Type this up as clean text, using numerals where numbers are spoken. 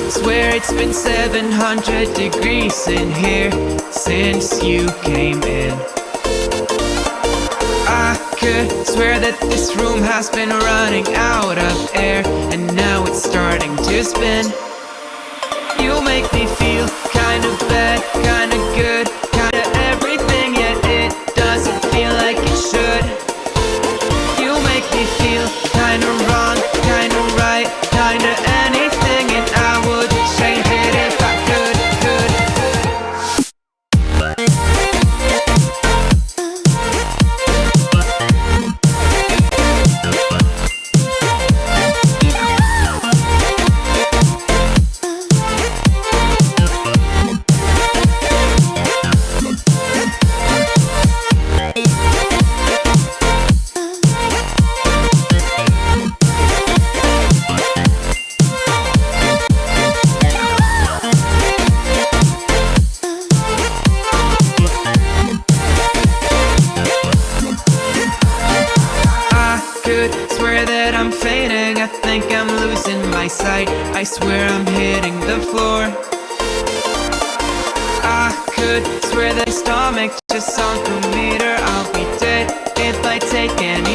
Swear it's been 700 degrees in here since you came in. I could swear that this room has been running out of air, and now it's starting to spin. You make me feel kinda bad, kinda good, kinda everything, yet it doesn't feel like it should. You make me feel kinda wrong, kinda right, kinda anything, and I would change it if I could. Swear that I'm fainting, I think I'm losing my sight, I swear I'm hitting the floor. I could swear that stomach just sunk a meter. I'll be dead if I take any